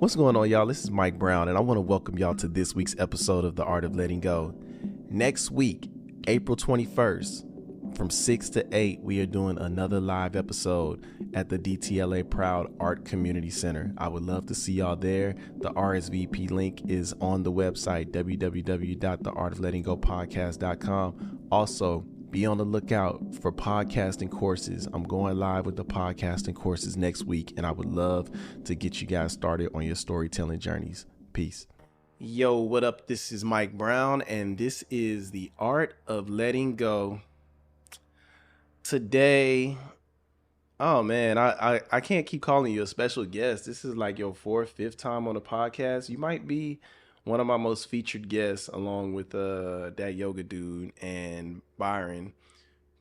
What's going on, y'all? This is Mike Brown, and I want to welcome y'all to this week's episode of The Art of Letting Go. Next week, April 21st, from 6 to 8, we are doing another live episode at the DTLA Proud Art Community Center. I would love to see y'all there. The RSVP link is on the website, www.theartoflettinggopodcast.com. Also, be on the lookout for podcasting courses. I'm going live with the podcasting courses next week, and I would love to get you guys started on your storytelling journeys. Peace. Yo, what up? This is Mike Brown, and this is The Art of Letting Go. Today, oh man, I can't keep calling you a special guest. This is like your fourth, fifth time on the podcast. You might be one of my most featured guests, along with that yoga dude and Byron.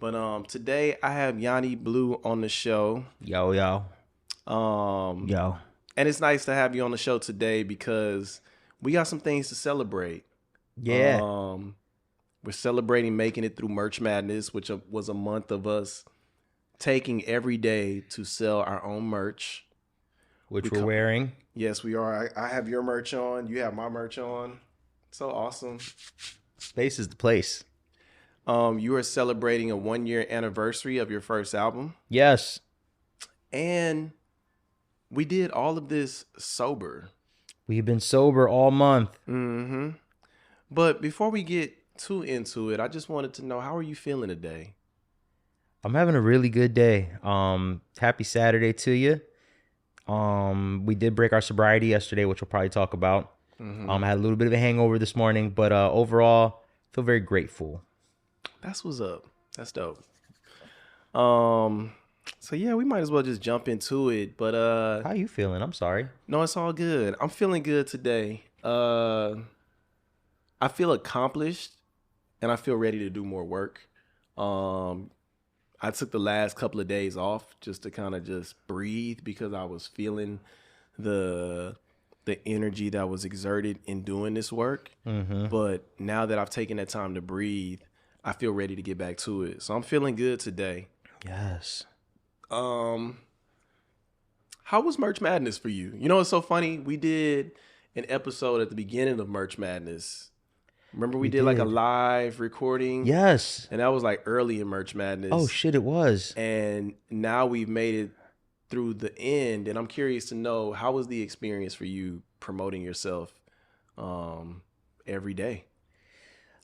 But today I have YawnyBlew on the show. Yo. And it's nice to have you on the show today because we got some things to celebrate. Yeah. We're celebrating making it through Merch Madness, which was a month of us taking every day to sell our own merch. Which we're wearing. Yes, we are. I have your merch on. You have my merch on. So awesome. Space is the place. You are celebrating a 1-year anniversary of your first album. Yes. And we did all of this sober. We've been sober all month. Mm-hmm. But before we get too into it, I just wanted to know, how are you feeling today? I'm having a really good day. Happy Saturday to you. We did break our sobriety yesterday, which we'll probably talk about. Mm-hmm. I had a little bit of a hangover this morning, but overall, feel very grateful. That's what's up. That's dope. So yeah, we might as well just jump into it. But how you feeling? I'm sorry. No, it's all good. I'm feeling good today. I feel accomplished, and I feel ready to do more work. I took the last couple of days off just to kind of just breathe because I was feeling the energy that was exerted in doing this work. Mm-hmm. But now that I've taken that time to breathe, I feel ready to get back to it. So I'm feeling good today. Yes. How was Merch Madness for you? You know, it's so funny. We did an episode at the beginning of Merch Madness. Remember we did like a live recording? Yes. And that was like early in Merch Madness. Oh, shit, it was. And now we've made it through the end. And I'm curious to know, how was the experience for you promoting yourself every day?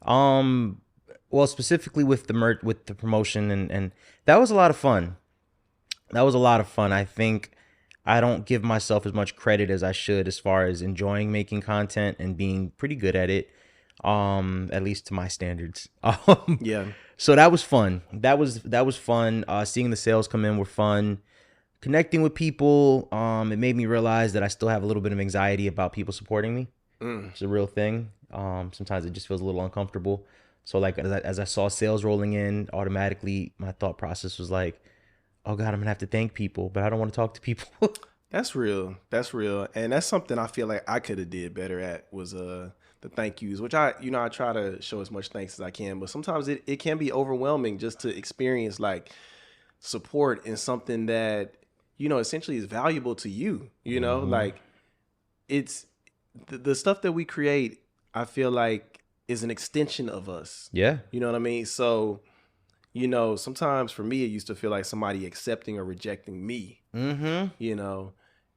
Well, specifically with the merch, with the promotion, and that was a lot of fun. I think I don't give myself as much credit as I should as far as enjoying making content and being pretty good at it. At least to my standards. Yeah. So that was fun. That was fun. Seeing the sales come in were fun. Connecting with people. It made me realize that I still have a little bit of anxiety about people supporting me. It's a real thing. Sometimes it just feels a little uncomfortable. So like as I saw sales rolling in, automatically my thought process was like, oh God, I'm gonna have to thank people, but I don't want to talk to people. That's real. And that's something I feel like I could have did better at, was the thank yous, which I try to show as much thanks as I can, but sometimes it can be overwhelming just to experience like support in something that, essentially is valuable to you, Mm-hmm. like it's the stuff that we create, I feel like is an extension of us. Yeah. You know what I mean? So, sometimes for me, it used to feel like somebody accepting or rejecting me, Mm-hmm.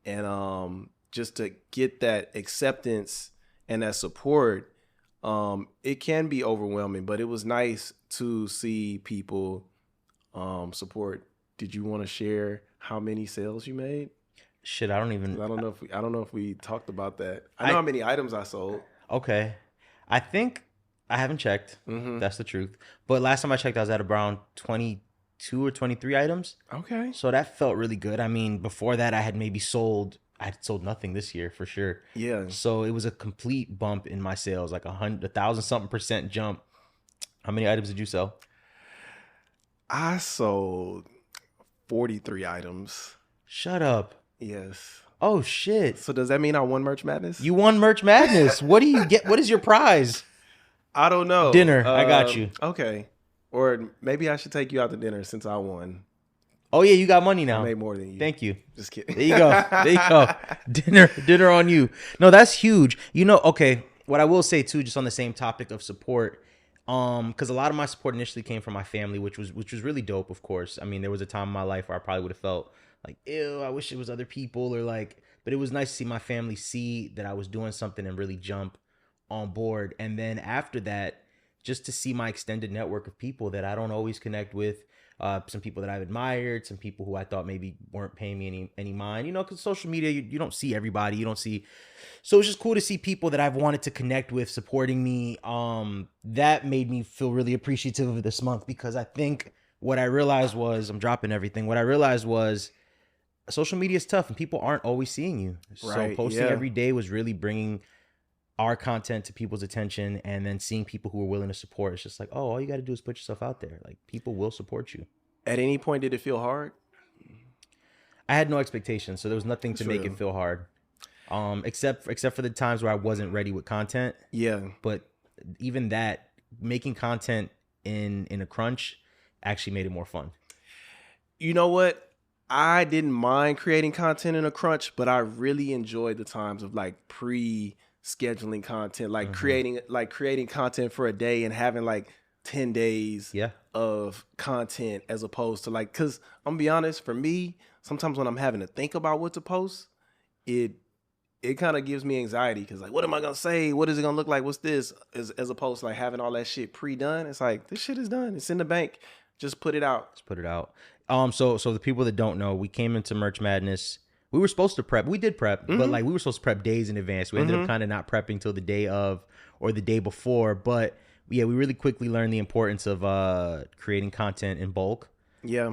And just to get that acceptance and that support, it can be overwhelming, but it was nice to see people support. Did you want to share how many sales you made? Shit, I don't know if we talked about that. I know how many items I sold. Okay. I think I haven't checked. Mm-hmm. That's the truth. But last time I checked, I was at around 22 or 23 items. Okay. So that felt really good. I mean, before that, I had sold nothing this year for sure. Yeah. So it was a complete bump in my sales, like 1,000-something% jump. How many items did you sell? I sold 43 items. Shut up. Yes. Oh, shit. So does that mean I won Merch Madness? You won Merch Madness. What do you get? What is your prize? I don't know. Dinner. I got you. Okay. Or maybe I should take you out to dinner since I won. Oh yeah, you got money now. I made more than you. Thank you. Just kidding. There you go. There you go. Dinner on you. No, that's huge. You know, okay. What I will say too, just on the same topic of support, because a lot of my support initially came from my family, which was really dope. Of course, I mean, there was a time in my life where I probably would have felt like, ew, I wish it was other people, or like, but it was nice to see my family see that I was doing something and really jump on board. And then after that, just to see my extended network of people that I don't always connect with. Some people that I've admired, some people who I thought maybe weren't paying me any mind, you know, because social media, you don't see everybody, you don't see. So it's just cool to see people that I've wanted to connect with supporting me. That made me feel really appreciative of this month, because I think what I realized was, I'm dropping everything. What I realized was social media is tough and people aren't always seeing you. Right, so posting every day was really bringing our content to people's attention, and then seeing people who are willing to support. It's just like, oh, all you got to do is put yourself out there. Like, people will support you. At any point, did it feel hard? I had no expectations, so there was nothing to make it feel hard. Except for the times where I wasn't ready with content. Yeah. But even that, making content in a crunch actually made it more fun. You know what? I didn't mind creating content in a crunch, but I really enjoyed the times of like scheduling content, like creating content for a day and having like 10 days of content, as opposed to like, because I'm gonna be honest, for me, sometimes when I'm having to think about what to post, it kind of gives me anxiety, because like, what am I gonna say? What is it gonna look like? What's this? As opposed to like having all that shit pre-done. It's like, this shit is done. It's in the bank. Just put it out. So the people that don't know, we came into Merch Madness. We were supposed to prep. We did prep, but like we were supposed to prep days in advance. We ended up kind of not prepping till the day of or the day before. But yeah, we really quickly learned the importance of creating content in bulk. Yeah.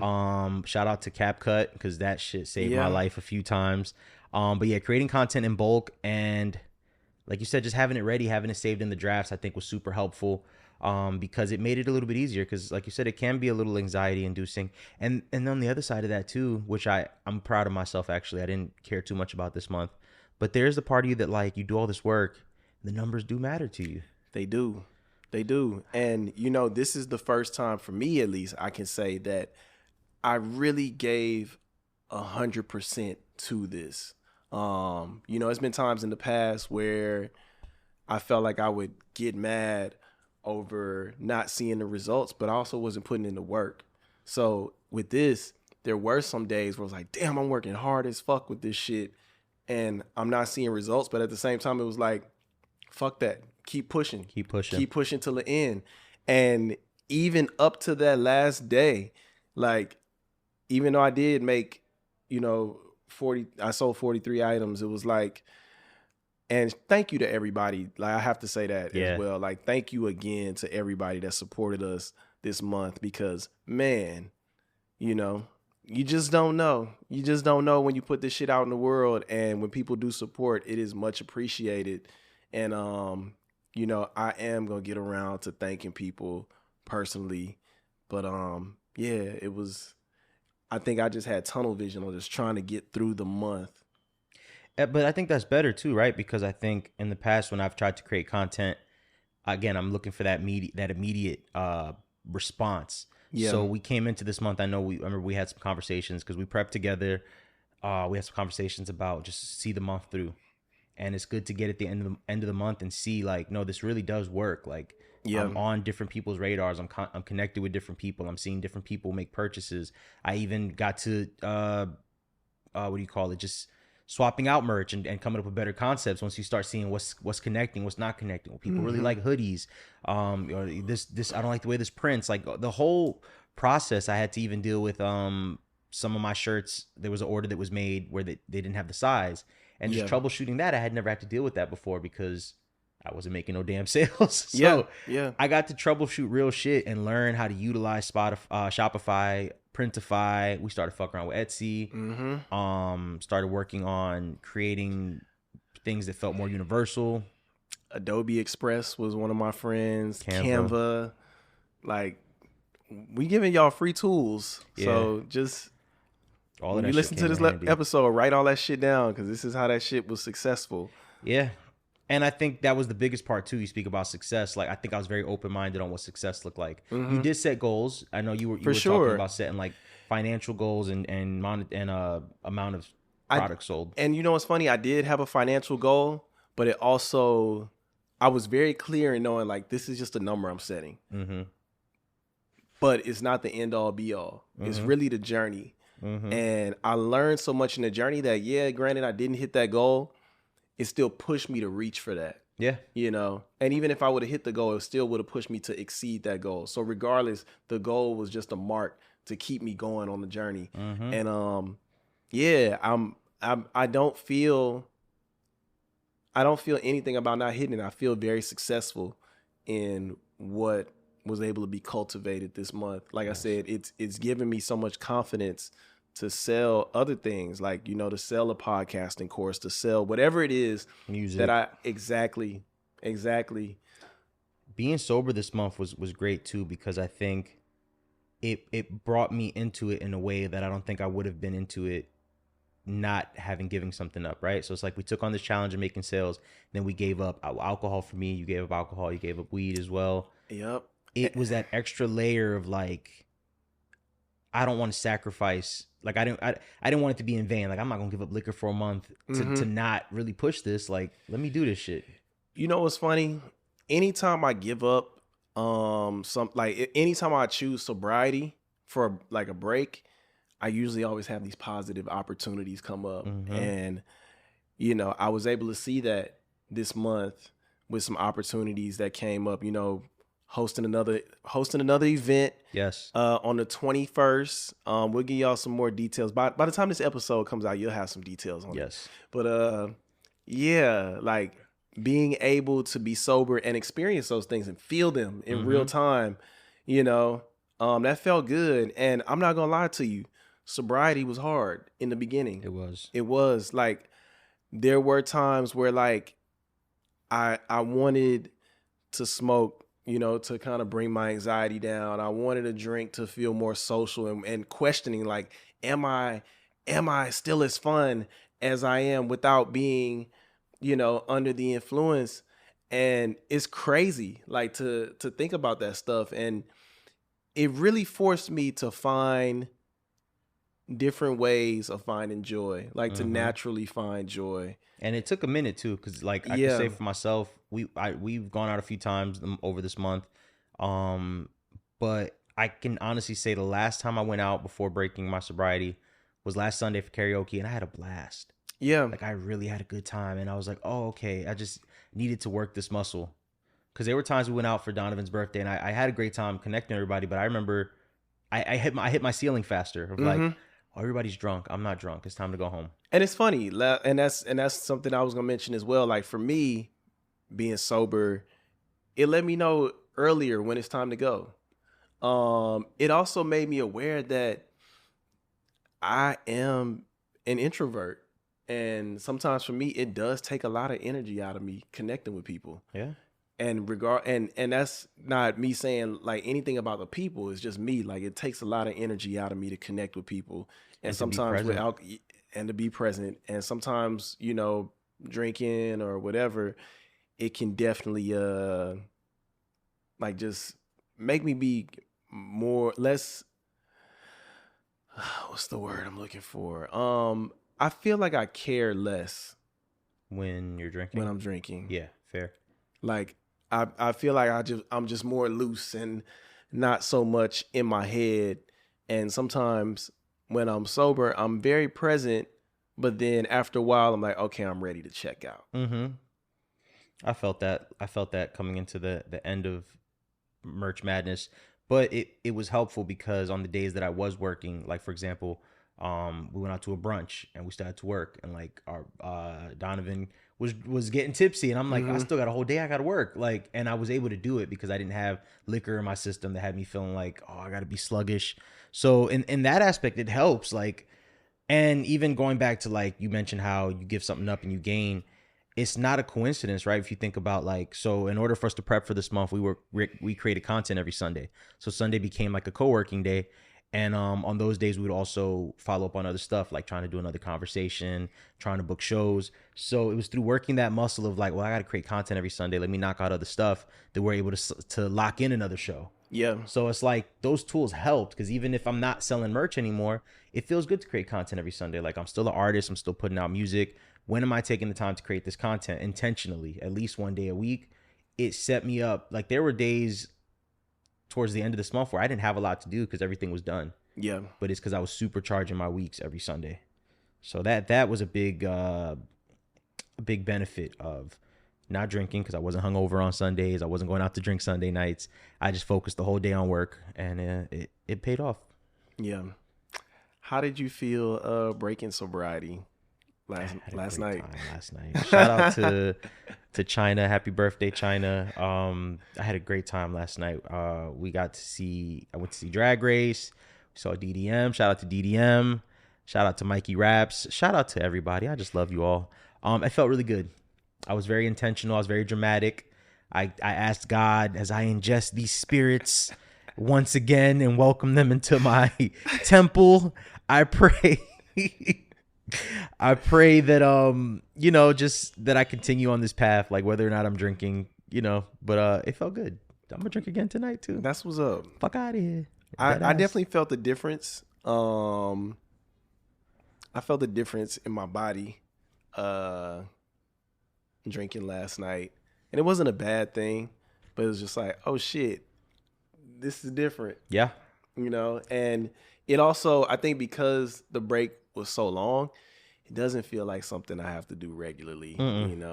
Shout out to CapCut, because that shit saved my life a few times. But yeah, creating content in bulk, and like you said, just having it ready, having it saved in the drafts, I think was super helpful. Because it made it a little bit easier, because like you said, it can be a little anxiety inducing. And on the other side of that too, which I'm proud of myself, actually, I didn't care too much about this month, but there's the part of you that like, you do all this work, the numbers do matter to you. They do. And you know, this is the first time for me, at least, I can say that I really gave 100% to this. You know, it's been times in the past where I felt like I would get mad over not seeing the results, but I also wasn't putting in the work. So with this, there were some days where I was like, damn, I'm working hard as fuck with this shit and I'm not seeing results. But at the same time, it was like, fuck that. Keep pushing till the end. And even up to that last day, like, even though I did make, you know, I sold 43 items. It was like, and thank you to everybody. Like, I have to say that as well. Like, thank you again to everybody that supported us this month, because, man, you know, you just don't know. You just don't know when you put this shit out in the world. And when people do support, it is much appreciated. And, you know, I am going to get around to thanking people personally. But, yeah, I think I just had tunnel vision on just trying to get through the month. But I think that's better too, right? Because I think in the past, when I've tried to create content, again, I'm looking for that immediate response. Yeah. So we came into this month. I know we had some conversations, because we prepped together. We had some conversations about just see the month through, and it's good to get at the end of the month and see like, no, this really does work. Like, I'm on different people's radars. I'm connected with different people. I'm seeing different people make purchases. I even got to what do you call it? Just swapping out merch and coming up with better concepts once you start seeing what's connecting, what's not connecting. Well, people really like hoodies. Or this I don't like the way this prints. Like, the whole process, I had to even deal with some of my shirts. There was an order that was made where they didn't have the size, and just troubleshooting that. I had never had to deal with that before, because I wasn't making no damn sales. So I got to troubleshoot real shit and learn how to utilize Shopify, Printify. We started fucking around with Etsy. Started working on creating things that felt more universal. Adobe Express was one of my friends. Canva. Like, we giving y'all free tools. So just all when you listen to this episode, write all that shit down, because this is how that shit was successful. Yeah. And I think that was the biggest part too. You speak about success. Like, I think I was very open-minded on what success looked like. You did set goals. I know you were talking about setting like financial goals and amount of products sold. And you know what's funny? I did have a financial goal, but it also, I was very clear in knowing like this is just a number I'm setting. Mm-hmm. But it's not the end all be all. It's really the journey. And I learned so much in the journey that, yeah, granted, I didn't hit that goal. It still pushed me to reach for that. Yeah. You know, and even if I would have hit the goal, it still would have pushed me to exceed that goal. So regardless, the goal was just a mark to keep me going on the journey. And yeah, I don't feel anything about not hitting it. I feel very successful in what was able to be cultivated this month. Like I said, it's given me so much confidence to sell other things, like, you know, to sell a podcasting course, to sell whatever it is. Music. That I exactly. Being sober this month was great too, because I think it brought me into it in a way that I don't think I would have been into it not having given something up, right? So it's like we took on this challenge of making sales, then we gave up alcohol. For me, you gave up alcohol, you gave up weed as well. Yep. It was that extra layer of like, I don't want to sacrifice. Like I didn't want it to be in vain. Like I'm not gonna give up liquor for a month to not really push this. Like, let me do this shit. You know what's funny? Anytime I give up anytime I choose sobriety for like a break, I usually always have these positive opportunities come up. And, you know, I was able to see that this month with some opportunities that came up, you know, hosting another event. Yes. On the 21st. We'll give y'all some more details. By the time this episode comes out, you'll have some details on it. Yes. But yeah, like being able to be sober and experience those things and feel them in real time, you know, that felt good. And I'm not gonna lie to you, sobriety was hard in the beginning. It was like, there were times where like I wanted to smoke, you know, to kind of bring my anxiety down. I wanted a drink to feel more social and questioning, like, am I still as fun as I am without being, you know, under the influence? And it's crazy, like, to think about that stuff. And it really forced me to find different ways of finding joy, like to naturally find joy. And it took a minute too, because like I can say for myself, we've gone out a few times over this month, but I can honestly say the last time I went out before breaking my sobriety was last Sunday for karaoke, and I had a blast. Yeah, like I really had a good time, and I was like, oh, okay, I just needed to work this muscle, because there were times we went out for Donovan's birthday, and I had a great time connecting everybody, but I remember I hit my ceiling faster of like, oh, everybody's drunk, I'm not drunk, it's time to go home. And it's funny, and that's something I was gonna mention as well. Like for me, being sober, it let me know earlier when it's time to go. It also made me aware that I am an introvert, and sometimes for me, it does take a lot of energy out of me connecting with people. Yeah. And that's not me saying like anything about the people. It's just me. Like it takes a lot of energy out of me to connect with people, and sometimes and to be present. And sometimes, you know, drinking or whatever, it can definitely like just make me be less. What's the word I'm looking for? I feel like I care less when you're drinking. When I'm drinking. Yeah, fair. Like I feel like I'm just more loose and not so much in my head. And sometimes when I'm sober, I'm very present, but then after a while, I'm like, okay, I'm ready to check out. I felt that coming into the end of Merch Madness, but it was helpful because on the days that I was working, like for example, we went out to a brunch and we started to work, and like our Donovan was getting tipsy, and I'm like, I still got a whole day I gotta work, like, and I was able to do it because I didn't have liquor in my system that had me feeling like, oh, I gotta be sluggish. So in that aspect, it helps. Like, and even going back to like you mentioned how you give something up and you gain, it's not a coincidence, right? If you think about like, so in order for us to prep for this month, we created content every Sunday. So Sunday became like a co-working day. And on those days, we would also follow up on other stuff, like trying to do another conversation, trying to book shows. So it was through working that muscle of like, well, I got to create content every Sunday. Let me knock out other stuff that we're able to lock in another show. Yeah. So it's like those tools helped, because even if I'm not selling merch anymore, it feels good to create content every Sunday. Like, I'm still an artist. I'm still putting out music. When am I taking the time to create this content intentionally, at least one day a week? It set me up. Like, there were days towards the end of this month where I didn't have a lot to do because everything was done. Yeah. But it's because I was supercharging my weeks every Sunday. So that was a big benefit of not drinking, because I wasn't hungover on Sundays. I wasn't going out to drink Sunday nights. I just focused the whole day on work, and it paid off. Yeah. How did you feel breaking sobriety last night? Last night. Shout out to China. Happy birthday, China. I had a great time last night. I went to see Drag Race. We saw DDM. Shout out to DDM. Shout out to Mikey Raps. Shout out to everybody. I just love you all. I felt really good. I was very intentional. I was very dramatic. I asked God, as I ingest these spirits once again and welcome them into my temple, I pray that just that I continue on this path, like whether or not I'm drinking, but it felt good. I'm gonna drink again tonight too. That's what's up. Fuck out of here. I definitely felt the difference. I felt the difference in my body drinking last night, and it wasn't a bad thing, but it was just like, oh shit, this is different. Yeah. And it also, I think because the break was so long, it doesn't feel like something I have to do regularly. And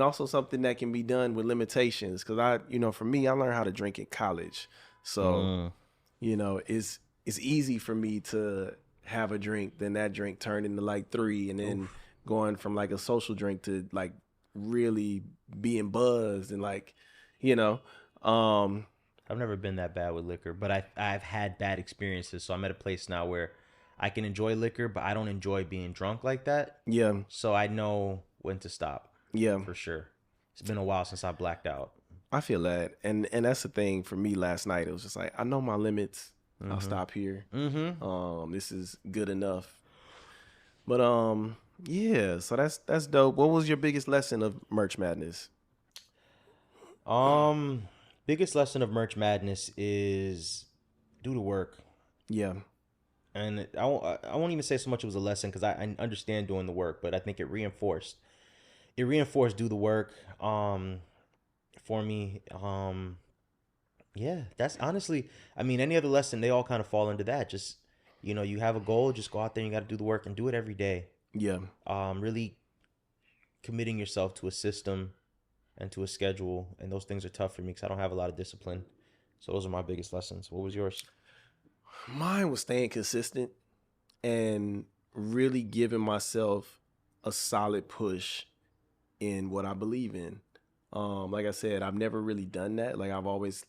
also something that can be done with limitations, because for me, I learned how to drink in college, so it's easy for me to have a drink, then that drink turned into like 3, and then going from like a social drink to like really being buzzed and like, I've never been that bad with liquor, but I've had bad experiences. So I'm at a place now where I can enjoy liquor, but I don't enjoy being drunk like that. Yeah. So I know when to stop. Yeah. For sure. It's been a while since I blacked out. I feel that. And that's the thing for me last night. It was just like, I know my limits. Mm-hmm. I'll stop here. Mm-hmm. This is good enough. But yeah, so that's dope. What was your biggest lesson of Merch Madness? Biggest lesson of Merch Madness is do the work. Yeah. And I won't even say so much it was a lesson, because I understand doing the work, but I think it reinforced do the work for me. Yeah, that's honestly, any other lesson, they all kind of fall into that. Just, you have a goal, just go out there and you got to do the work and do it every day. Yeah. Really committing yourself to a system and to a schedule, and those things are tough for me because I don't have a lot of discipline. So those are my biggest lessons. What was yours? Mine was staying consistent and really giving myself a solid push in what I believe in. Like I said, I've never really done that. Like, I've always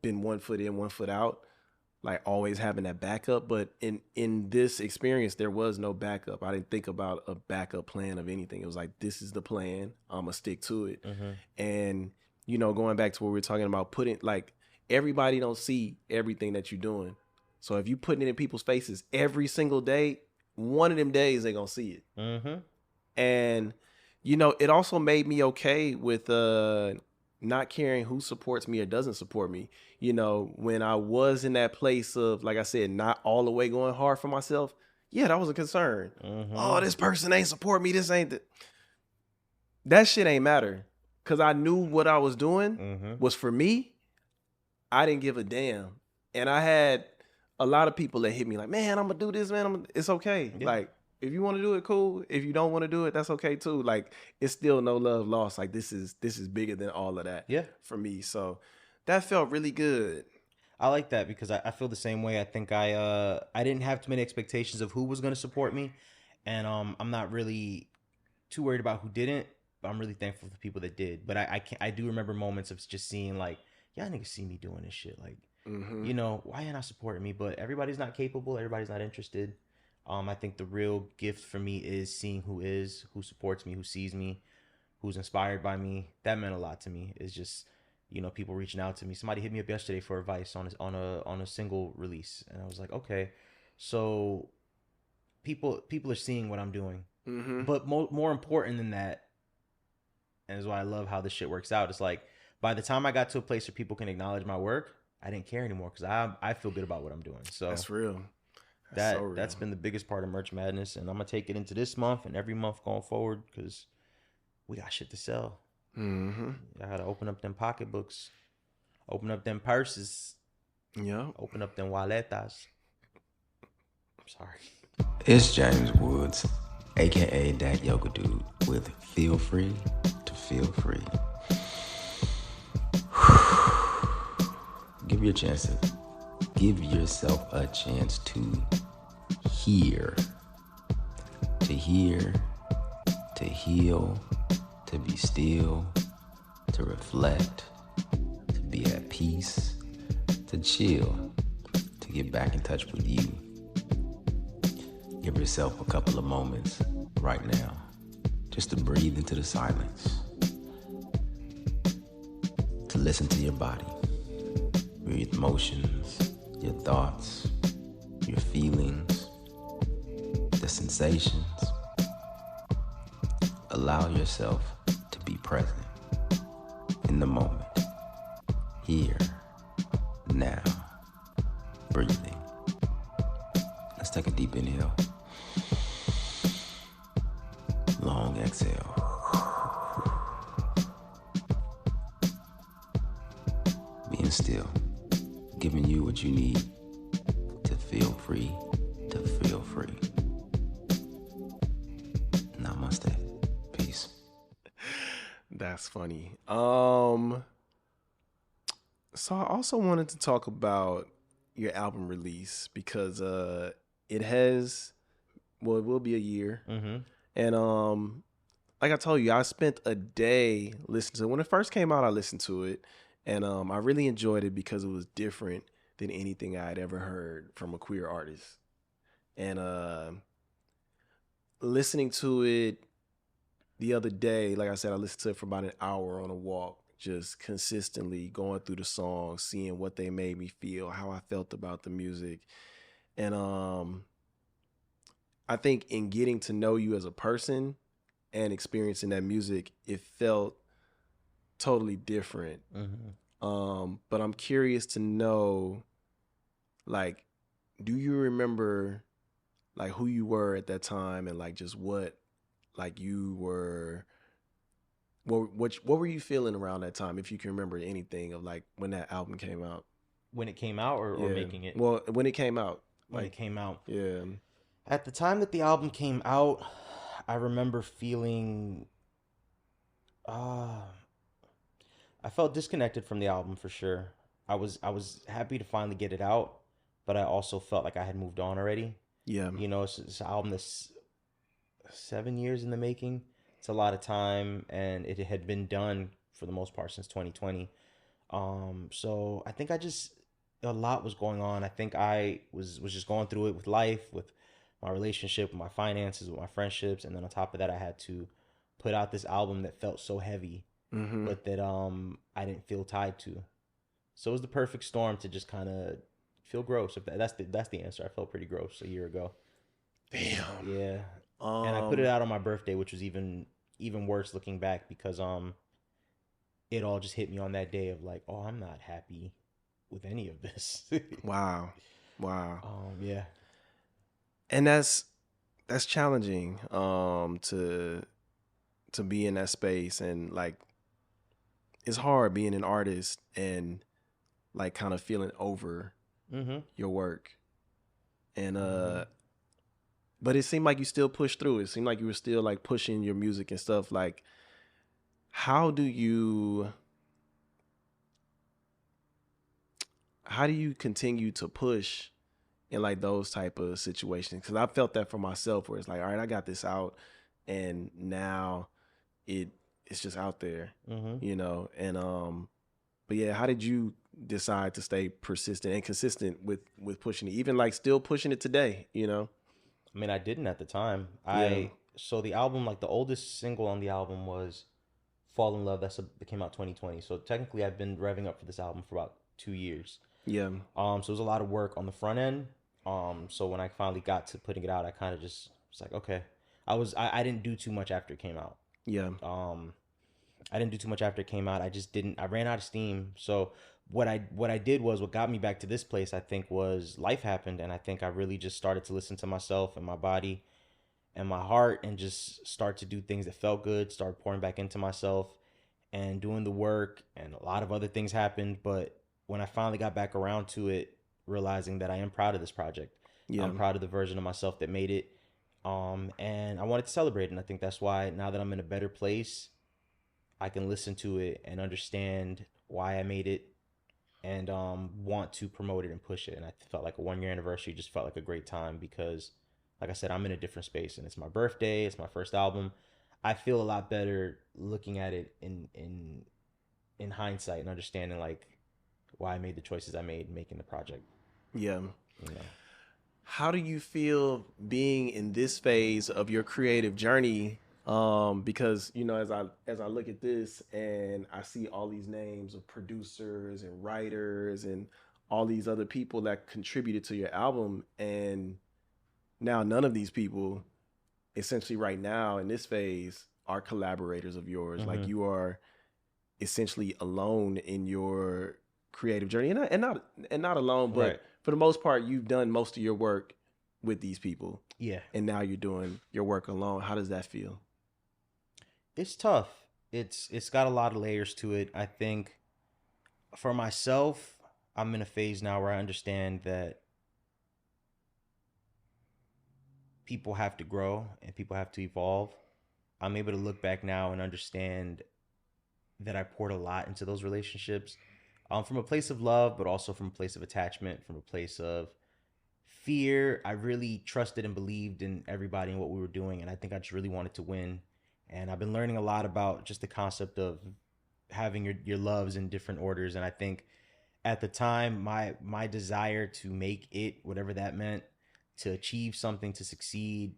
been 1 foot in, 1 foot out, like always having that backup. But in this experience, there was no backup. I didn't think about a backup plan of anything. It was like, this is the plan. I'm gonna stick to it. Mm-hmm. And going back to what we were talking about, everybody don't see everything that you're doing. So if you putting it in people's faces every single day, one of them days they're gonna see it. Mm-hmm. And it also made me okay with not caring who supports me or doesn't support me. When I was in that place of, like I said, not all the way going hard for myself, yeah, that was a concern. Mm-hmm. Oh, this person ain't support me. This ain't that shit ain't matter. Because I knew what I was doing was for me. I didn't give a damn. And I had a lot of people that hit me like, man, I'm going to do this, man. It's okay. Yeah. Like, if you want to do it, cool. If you don't want to do it, that's okay too. Like, it's still no love lost. Like, this is bigger than all of that. Yeah. For me. So that felt really good. I like that because I feel the same way. I think I didn't have too many expectations of who was going to support me. And I'm not really too worried about who didn't, but I'm really thankful for the people that did. But I do remember moments of just seeing like, y'all niggas see me doing this shit. Like, why you not supporting me? But everybody's not capable. Everybody's not interested. I think the real gift for me is seeing who supports me, who sees me, who's inspired by me. That meant a lot to me. It's just, people reaching out to me. Somebody hit me up yesterday for advice on a single release, and I was like, okay, so people are seeing what I'm doing. Mm-hmm. But more important than that, and is why I love how this shit works out. It's like by the time I got to a place where people can acknowledge my work, I didn't care anymore because I feel good about what I'm doing. So That's real. That's so real. That's been the biggest part of Merch Madness, and I'm gonna take it into this month and every month going forward because we got shit to sell. Mm-hmm. I gotta open up them pocketbooks, open up them purses, open up them waletas. I'm sorry. It's James Woods, aka That Yoga Dude, with Feel Free to Feel Free. Give yourself a chance to hear, to heal, to be still, to reflect, to be at peace, to chill, to get back in touch with you. Give yourself a couple of moments right now just to breathe into the silence, to listen to your body, your emotions, your thoughts, your feelings, the sensations. Allow yourself to be present in the moment, here, now, breathing. Let's take a deep inhale. Long exhale. Being still, giving you what you need to feel free to feel free. Namaste. Peace. That's funny. So I also wanted to talk about your album release because it will be a year. Mm-hmm. And like I told you, I spent a day listening to it. When it first came out, I listened to it, and I really enjoyed it because it was different than anything I had ever heard from a queer artist. And listening to it the other day, like I said, I listened to it for about an hour on a walk, just consistently going through the songs, seeing what they made me feel, how I felt about the music. And I think in getting to know you as a person and experiencing that music, it felt totally different. Mm-hmm. But I'm curious to know, like, do you remember like who you were at that time and like just what like you were what were you feeling around that time, if you can remember anything of like when that album came out? When it came out or making it? Well, when it came out. When it came out. Yeah. At the time that the album came out, I remember feeling I felt disconnected from the album for sure. I was happy to finally get it out, but I also felt like I had moved on already. Yeah. You know, it's an album that's 7 years in the making. It's a lot of time, and it had been done for the most part since 2020. So I think a lot was going on. I think I was just going through it with life, with my relationship, with my finances, with my friendships, and then on top of that, I had to put out this album that felt so heavy, Mm-hmm. but that I didn't feel tied to. So it was the perfect storm to just kind of feel gross. If that's the answer. I felt pretty gross a year ago. Damn. Yeah. And I put it out on my birthday, which was even worse looking back because it all just hit me on that day of like, oh, I'm not happy with any of this. Wow. Yeah. And that's challenging to be in that space, and like it's hard being an artist and like kind of feeling over your work. And but it seemed like you still pushed through. It seemed like you were still like pushing your music and stuff. Like, how do you continue to push in like those type of situations? Because I felt that for myself, where it's like, all right, I got this out, and now it's just out there, you know. And but yeah, how did you decide to stay persistent and consistent with pushing it, even like still pushing it today, you know? I mean, I didn't at the time. So the album, like the oldest single on the album was Fall in Love. That came out 2020. So technically I've been revving up for this album for about 2 years. Yeah. So it was a lot of work on the front end. So when I finally got to putting it out, I kind of just was like, okay. I didn't do too much after it came out. Yeah. I didn't do too much after it came out. I ran out of steam. So what I did was, what got me back to this place, I think, was life happened. And I think I really just started to listen to myself and my body and my heart, and just start to do things that felt good, start pouring back into myself and doing the work, and a lot of other things happened. But when I finally got back around to it, realizing that I am proud of this project. Yeah. I'm proud of the version of myself that made it. And I wanted to celebrate. And I think that's why, now that I'm in a better place, I can listen to it and understand why I made it, and want to promote it and push it. And I felt like a 1 year anniversary just felt like a great time, because, like I said, I'm in a different space, and it's my birthday. It's my first album. I feel a lot better looking at it in hindsight, and understanding like why I made the choices I made making the project. Yeah. You know. How do you feel being in this phase of your creative journey? Because, you know, as I look at this and I see all these names of producers and writers and all these other people that contributed to your album, and now none of these people essentially right now in this phase are collaborators of yours. Like, you are essentially alone in your creative journey, and not alone, but Right. for the most part, you've done most of your work with these people. Yeah. And now you're doing your work alone. How does that feel? It's tough. It's got a lot of layers to it. I think for myself, I'm in a phase now where I understand that people have to grow and people have to evolve. I'm able to look back now and understand that I poured a lot into those relationships, from a place of love, but also from a place of attachment, from a place of fear. I really trusted and believed in everybody and what we were doing, and I think I just really wanted to win. And I've been learning a lot about just the concept of having your loves in different orders. And I think at the time, my desire to make it, whatever that meant, to achieve something, to succeed,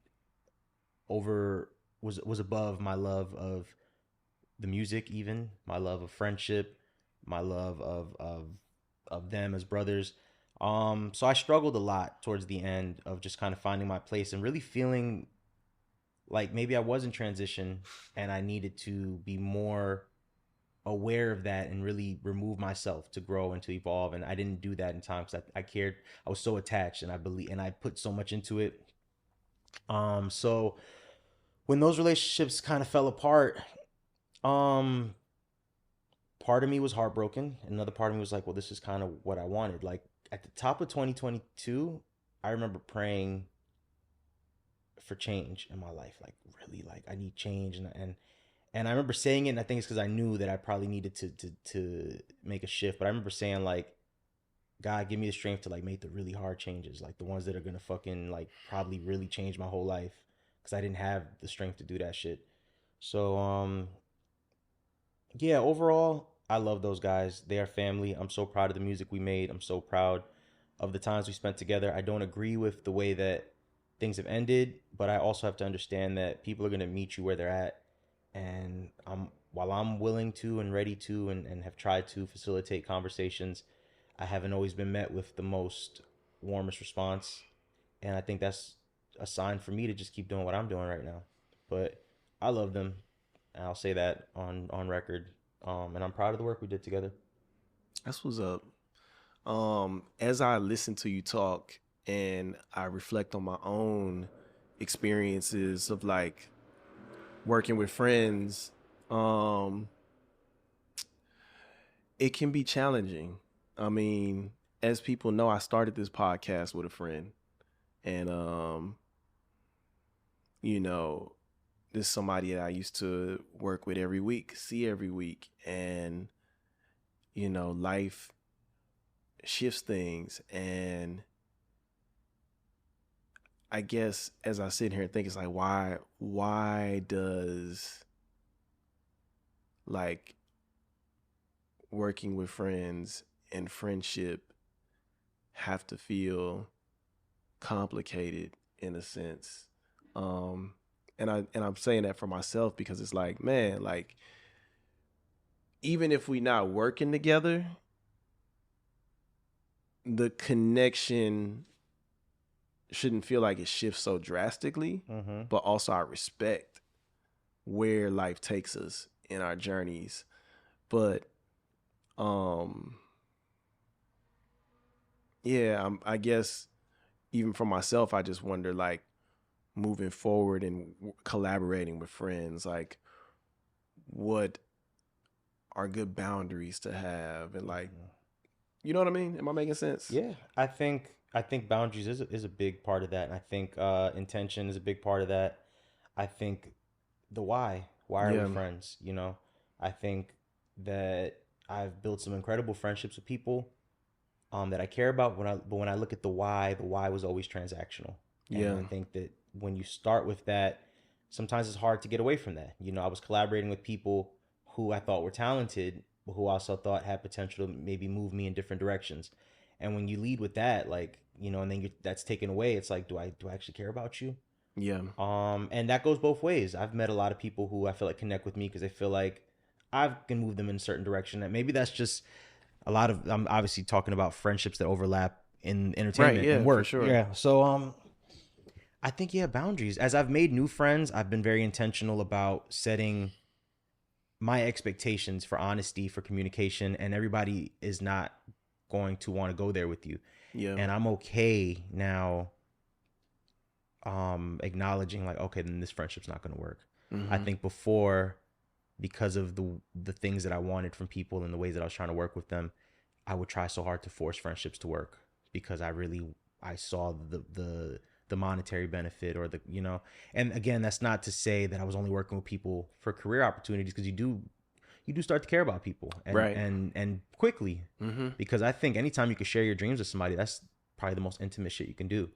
was above my love of the music, even my love of friendship, my love of them as brothers. So I struggled a lot towards the end of just kind of finding my place and really feeling like maybe I was in transition, and I needed to be more aware of that and really remove myself to grow and to evolve. And I didn't do that in time, because I cared. I was so attached, and I put so much into it. So when those relationships kind of fell apart, part of me was heartbroken. Another part of me was like, well, this is kind of what I wanted. Like, at the top of 2022, I remember praying for change in my life. Like, really, like, I need change. And I remember saying it, and I think it's because I knew that I probably needed to make a shift. But I remember saying, like, God, give me the strength to, like, make the really hard changes, like the ones that are gonna fucking, like, probably really change my whole life, because I didn't have the strength to do that shit. So yeah, overall, I love those guys. They are family. I'm so proud of the music we made. I'm so proud of the times we spent together. I don't agree with the way that things have ended, but I also have to understand that people are going to meet you where they're at. And while I'm willing to and ready to and have tried to facilitate conversations, I haven't always been met with the most warmest response. And I think that's a sign for me to just keep doing what I'm doing right now. But I love them. And I'll say that on record. And I'm proud of the work we did together. That's what's up. As I listen to you talk and I reflect on my own experiences of like working with friends, it can be challenging. I mean, as people know, I started this podcast with a friend, and you know, this is somebody that I used to work with every week, see every week, and you know, life shifts things. And I guess as I sit here and think, it's like, why does like working with friends and friendship have to feel complicated in a sense? And I'm saying that for myself because it's like, man, like even if we not working together, the connection shouldn't feel like it shifts so drastically, but also I respect where life takes us in our journeys. But yeah, I guess even for myself, I just wonder, like, moving forward and collaborating with friends, like, what are good boundaries to have, and, like, you know what I mean? Am I making sense? Yeah, I think boundaries is a big part of that, and I think intention is a big part of that. I think the why are Yeah. we friends? You know, I think that I've built some incredible friendships with people that I care about. But when I look at the why was always transactional. Yeah. And I think that when you start with that, sometimes it's hard to get away from that. You know, I was collaborating with people who I thought were talented, but who also thought had potential to maybe move me in different directions. And when you lead with that, like, you know, and then that's taken away, it's like, do I actually care about you? Yeah. And that goes both ways. I've met a lot of people who I feel like connect with me because they feel like I can move them in a certain direction. And maybe that's just a lot of, I'm obviously talking about friendships that overlap in entertainment Right, yeah, and work. for sure. Yeah. So I think, yeah, boundaries. As I've made new friends, I've been very intentional about setting my expectations for honesty, for communication, and everybody is not going to want to go there with you. Yeah. And I'm okay now acknowledging, like, okay, then this friendship's not going to work. I think before, because of the things that I wanted from people and the ways that I was trying to work with them, I would try so hard to force friendships to work because I saw the monetary benefit, or the, you know. And again, that's not to say that I was only working with people for career opportunities, because you do start to care about people, and Right. and quickly, because I think anytime you can share your dreams with somebody, that's probably the most intimate shit you can do.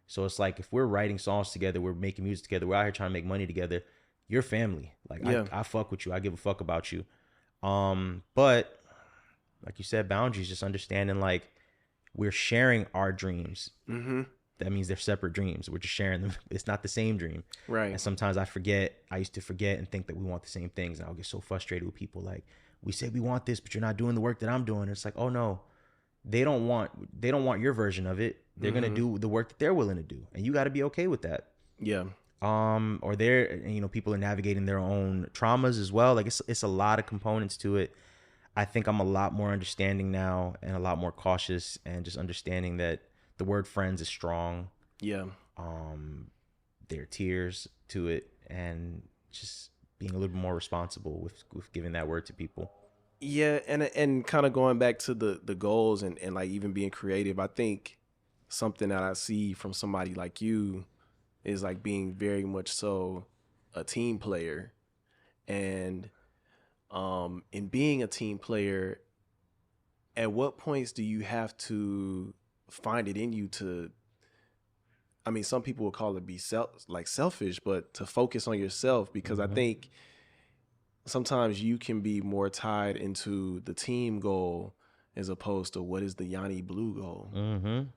So it's like, if we're writing songs together, we're making music together, we're out here trying to make money together, you're family. Like, Yeah. I fuck with you, I give a fuck about you. But like you said, boundaries, just understanding, like, we're sharing our dreams. That means they're separate dreams. We're just sharing them. It's not the same dream. Right. And sometimes I used to forget and think that we want the same things. And I'll get so frustrated with people, like, we say we want this, but you're not doing the work that I'm doing. And it's like, oh no, they don't want your version of it. They're going to do the work that they're willing to do. And you got to be okay with that. Yeah. Or they're, you know, people are navigating their own traumas as well. Like, it's a lot of components to it. I think I'm a lot more understanding now, and a lot more cautious, and just understanding that the word friends is strong. Yeah. There are tiers to it, and just being a little bit more responsible with giving that word to people. Yeah, and kind of going back to the goals, and like, even being creative, I think something that I see from somebody like you is, like, being very much so a team player. And in being a team player, at what points do you have to find it in you to, I mean, some people will call it be selfish, but to focus on yourself, because I think sometimes you can be more tied into the team goal as opposed to what is the YawnyBlew goal.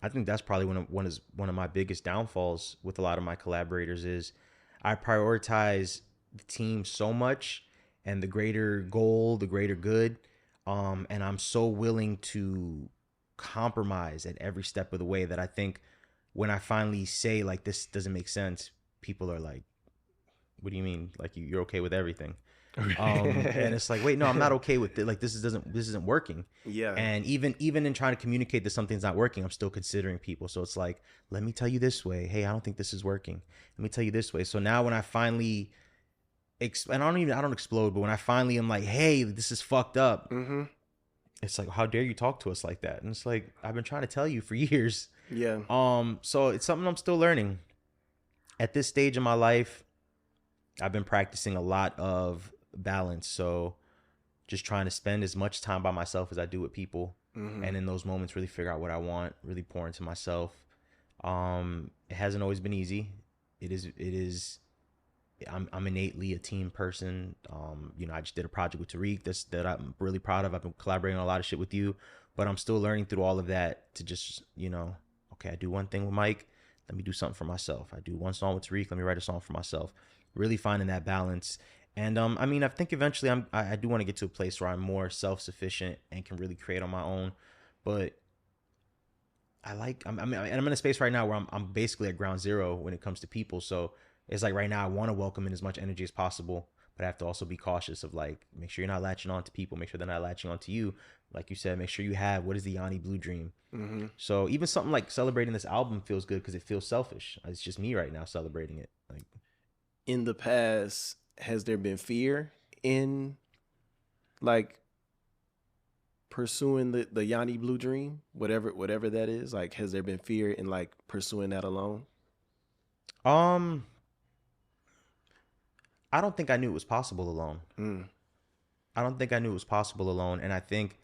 I think that's probably one of my biggest downfalls with a lot of my collaborators is I prioritize the team so much and the greater goal, the greater good, and I'm so willing to compromise at every step of the way that I think when I finally say, like, this doesn't make sense, people are like, what do you mean? Like, you're okay with everything? And it's like, wait, no, I'm not okay with it. Like, this isn't working. Yeah. And even in trying to communicate that something's not working, I'm still considering people. So it's like, let me tell you this way. Hey, I don't think this is working. Let me tell you this way. So now when I finally, and I don't explode, but when I finally am like, hey, this is fucked up. It's like, how dare you talk to us like that? And it's like, I've been trying to tell you for years. Yeah. So it's something I'm still learning. At this stage in my life, I've been practicing a lot of balance. So just trying to spend as much time by myself as I do with people. And in those moments, really figure out what I want, really pour into myself. It hasn't always been easy. It is. I'm innately a team person. You know, I just did a project with Tariq that I'm really proud of. I've been collaborating on a lot of shit with you, but I'm still learning through all of that to just, you know, okay, I do one thing with Mike, let me do something for myself. I do one song with Tariq, let me write a song for myself. Really finding that balance. And I mean, I think eventually I do want to get to a place where I'm more self-sufficient and can really create on my own. But I'm in a space right now where I'm basically at ground zero when it comes to people. So it's like right now I want to welcome in as much energy as possible, but but I have to also be cautious of like, make sure you're not latching on to people, make sure they're not latching on to you. Like you said, make sure you have, what is the YawnyBlew dream? Mm-hmm. So even something like celebrating this album feels good because it feels selfish. It's just me right now celebrating it. Like, in the past, has there been fear in like pursuing the YawnyBlew dream, whatever that is? Like, has there been fear in like pursuing that alone? I don't think I knew it was possible alone. I don't think I knew it was possible alone. And I think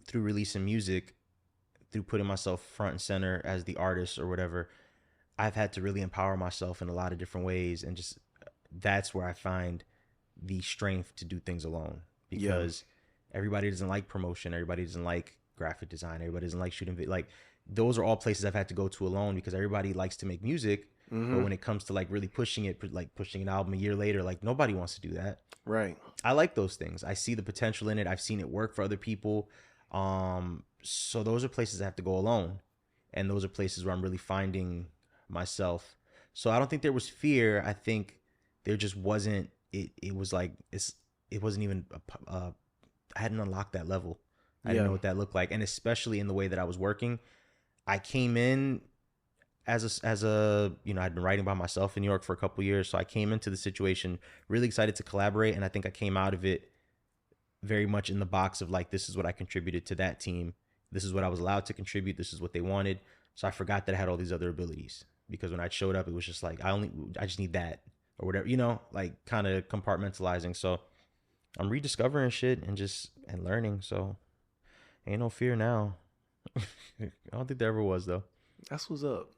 through releasing music, through putting myself front and center as the artist or whatever, I've had to really empower myself in a lot of different ways. And just that's where I find the strength to do things alone, because everybody doesn't like promotion. Everybody doesn't like graphic design. Everybody doesn't like shooting video. Like, those are all places I've had to go to alone, because everybody likes to make music. But when it comes to like really pushing it, like pushing an album a year later, like nobody wants to do that. Right. I like those things. I see the potential in it. I've seen it work for other people. So those are places I have to go alone. And those are places where I'm really finding myself. So I don't think there was fear. I think there just wasn't, it was like, it wasn't even, I hadn't unlocked that level. I didn't know what that looked like. And especially in the way that I was working, I came in as a I'd been writing by myself in New York for a couple of years. So I came into the situation really excited to collaborate. And I think I came out of it very much in the box of like, this is what I contributed to that team. This is what I was allowed to contribute. This is what they wanted. So I forgot that I had all these other abilities, because when I showed up, it was just like, I just need that or whatever, like kind of compartmentalizing. So I'm rediscovering shit and learning. So ain't no fear now. I don't think there ever was though. That's what's up.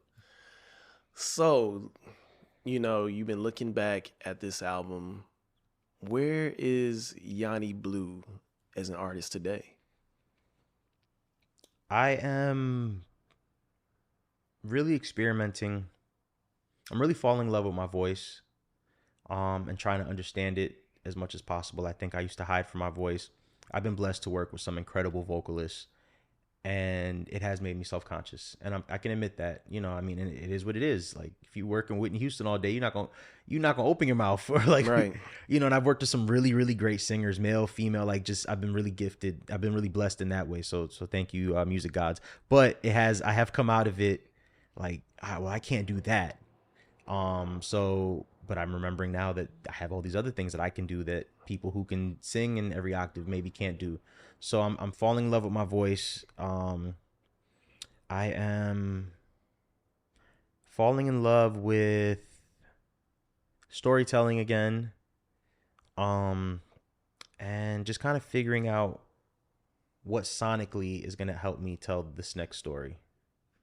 So, you've been looking back at this album. Where is YawnyBlew as an artist today? I am really experimenting. I'm really falling in love with my voice, and trying to understand it as much as possible. I think I used to hide from my voice. I've been blessed to work with some incredible vocalists, and it has made me self-conscious. And I can admit that, and it is what it is. Like, if you work in Whitney Houston all day, you're not gonna open your mouth for like, right. And I've worked with some really, really great singers, male, female, like I've been really gifted. I've been really blessed in that way. So thank you, music gods. But I have come out of it like, I can't do that. But I'm remembering now that I have all these other things that I can do that people who can sing in every octave maybe can't do. So I'm falling in love with my voice. I am falling in love with storytelling again. And just kind of figuring out what sonically is going to help me tell this next story,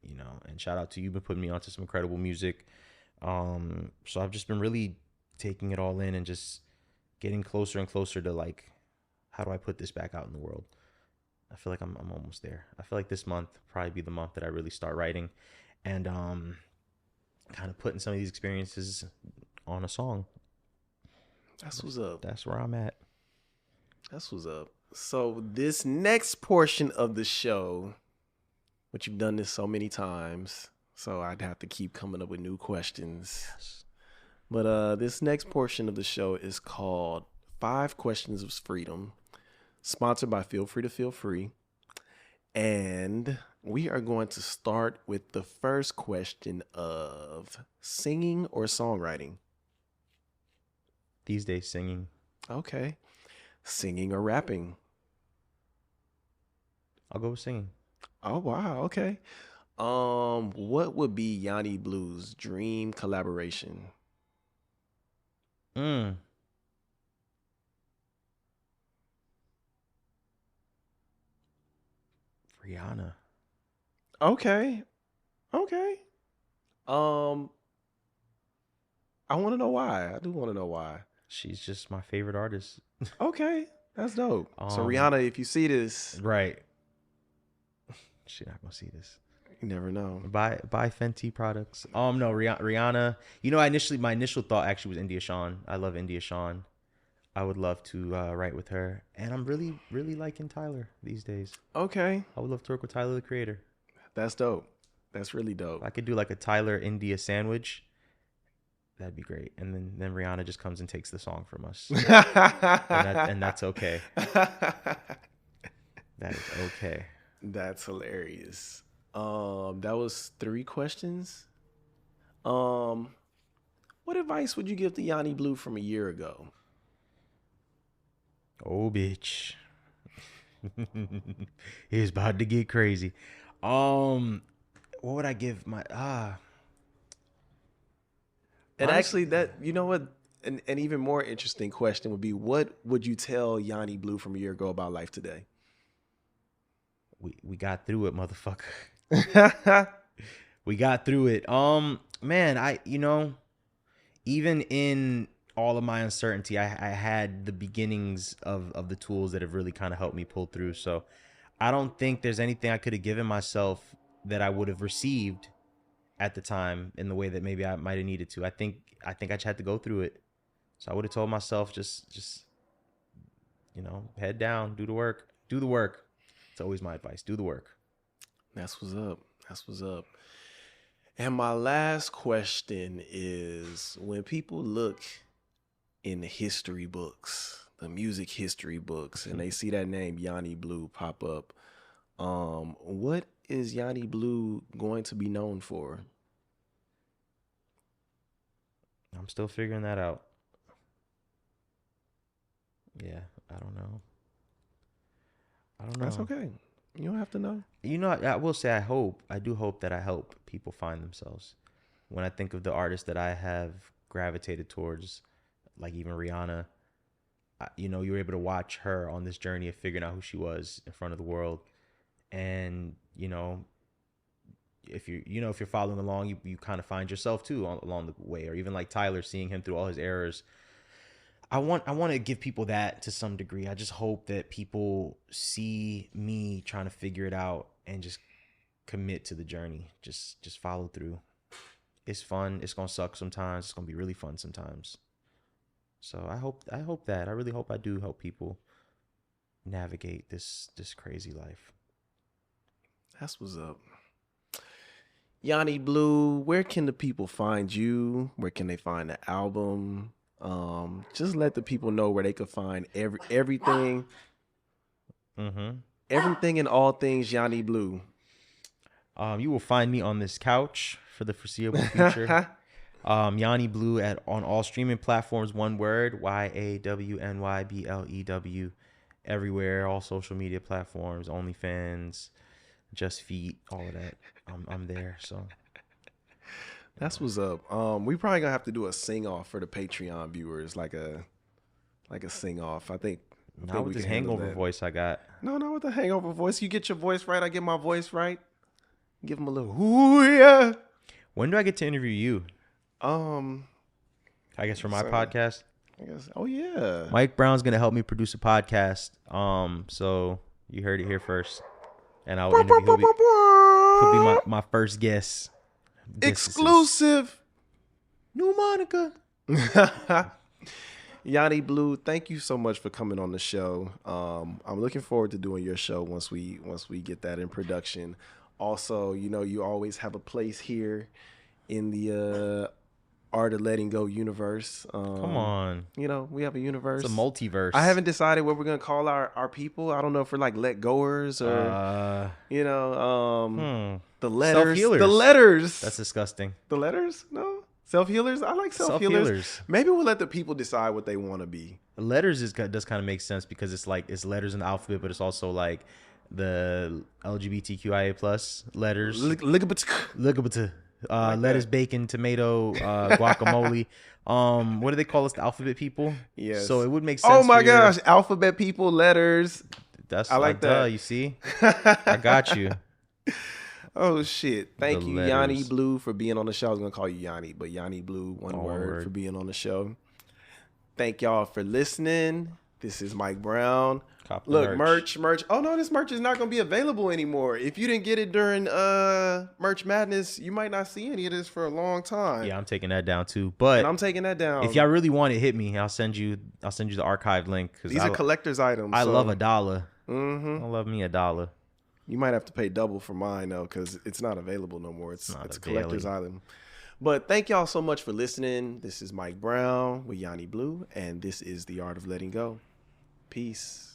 and shout out to you. You've been putting me onto some incredible music. So I've just been really taking it all in and just getting closer and closer to like, how do I put this back out in the world? I feel like I'm almost there. I feel like this month probably be the month that I really start writing and kind of putting some of these experiences on a song. That's what's up. That's where I'm at. That's what's up. So this next portion of the show, which you've done this so many times, so I'd have to keep coming up with new questions. Yes. But this next portion of the show is called 5 Questions of Freedom, sponsored by Feel Free to Feel Free. And we are going to start with the first question of singing or songwriting. These days, singing. Okay. Singing or rapping? I'll go with singing. Oh, wow. Okay. What would be YawnyBlew's dream collaboration? Rihanna. Okay. I want to know why. I do want to know why. She's just my favorite artist. Okay. That's dope. So Rihanna, if you see this, right. She's not gonna see this. You never know. Buy Fenty products. No, Rihanna. My initial thought actually was India Shawn. I love India Shawn. I would love to write with her, and I'm really, really liking Tyler these days. Okay. I would love to work with Tyler, the Creator. That's dope. That's really dope. I could do like a Tyler India sandwich. That'd be great. And then Rihanna just comes and takes the song from us. and that's okay. That is okay. That's hilarious. That was 3 questions. What advice would you give to YawnyBlew from a year ago? Oh, bitch. It's about to get crazy. What would I give my And actually, that, you know what, an even more interesting question would be, what would you tell YawnyBlew from a year ago about life today? We got through it, motherfucker. We got through it. Man, even in all of my uncertainty, I had the beginnings of the tools that have really kind of helped me pull through. So I don't think there's anything I could have given myself that I would have received at the time in the way that maybe I might have needed to. I think I just had to go through it. So I would have told myself, just head down, do the work. It's always my advice. Do the work. That's what's up. And my last question is, when people look in the history books, the music history books, and they see that name YawnyBlew pop up, what is YawnyBlew going to be known for? I'm still figuring that out. Yeah, I don't know. That's okay. You don't have to know. I will say I do hope that I help people find themselves. When I think of the artists that I have gravitated towards, like even Rihanna, you were able to watch her on this journey of figuring out who she was in front of the world. And, if you're following along, you kind of find yourself too along the way. Or even like Tyler, seeing him through all his errors. I want to give people that to some degree. I just hope that people see me trying to figure it out and just commit to the journey. Just follow through. It's fun. It's gonna suck sometimes. It's gonna be really fun sometimes. So I hope that. I really hope I do help people navigate this crazy life. That's what's up. YawnyBlew, where can the people find you? Where can they find the album? Just let the people know where they could find everything. Everything and all things YawnyBlew. You will find me on this couch for the foreseeable future. YawnyBlew on all streaming platforms, one word, YawnyBlew, everywhere, all social media platforms, OnlyFans, Just Feet, all of that. I'm there, so. That's what's up. We probably gonna have to do a sing off for the Patreon viewers, like a sing off. I think not with this hangover voice I got. No, not with the hangover voice. You get your voice right, I get my voice right. Give them a little ooh yeah. When do I get to interview you? I guess for my podcast. I guess. Oh yeah. Mike Brown's gonna help me produce a podcast. So you heard it here first, and I'll interview. He'll be my first guest. Exclusive. New Monica. YawnyBlew, thank you so much for coming on the show. I'm looking forward to doing your show once we get that in production. Also, you always have a place here in the Art of Letting Go universe. Come on. We have a universe. It's a multiverse. I haven't decided what we're gonna call our people. I don't know if we're like let goers or the letters. Self-healers. The letters. That's disgusting. The letters? No. Self-healers? I like self-healers. Maybe we'll let the people decide what they want to be. Letters does kind of make sense because it's letters in the alphabet, but it's also like the LGBTQIA plus letters. Lettuce, bacon, tomato, guacamole. What do they call us? The alphabet people? Yes. So it would make sense. Oh my gosh. Alphabet people, letters. I like that. You see? I got you. Oh shit. Thank you, letters. YawnyBlew, for being on the show. I was gonna call you Yanni, but YawnyBlew, one word, for being on the show. Thank y'all for listening. This is Mike Brown. Look, merch. Oh no, this merch is not gonna be available anymore. If you didn't get it during Merch Madness, you might not see any of this for a long time. Yeah, I'm taking that down too. But and I'm taking that down. If y'all really want it, hit me. I'll send you the archive link. These are collector's items. I love $1. Mm-hmm. I love me $1. You might have to pay double for mine though, because it's not available no more. It's a collector's item. But thank y'all so much for listening. This is Mike Brown with YawnyBlew, and this is The Art of Letting Go. Peace.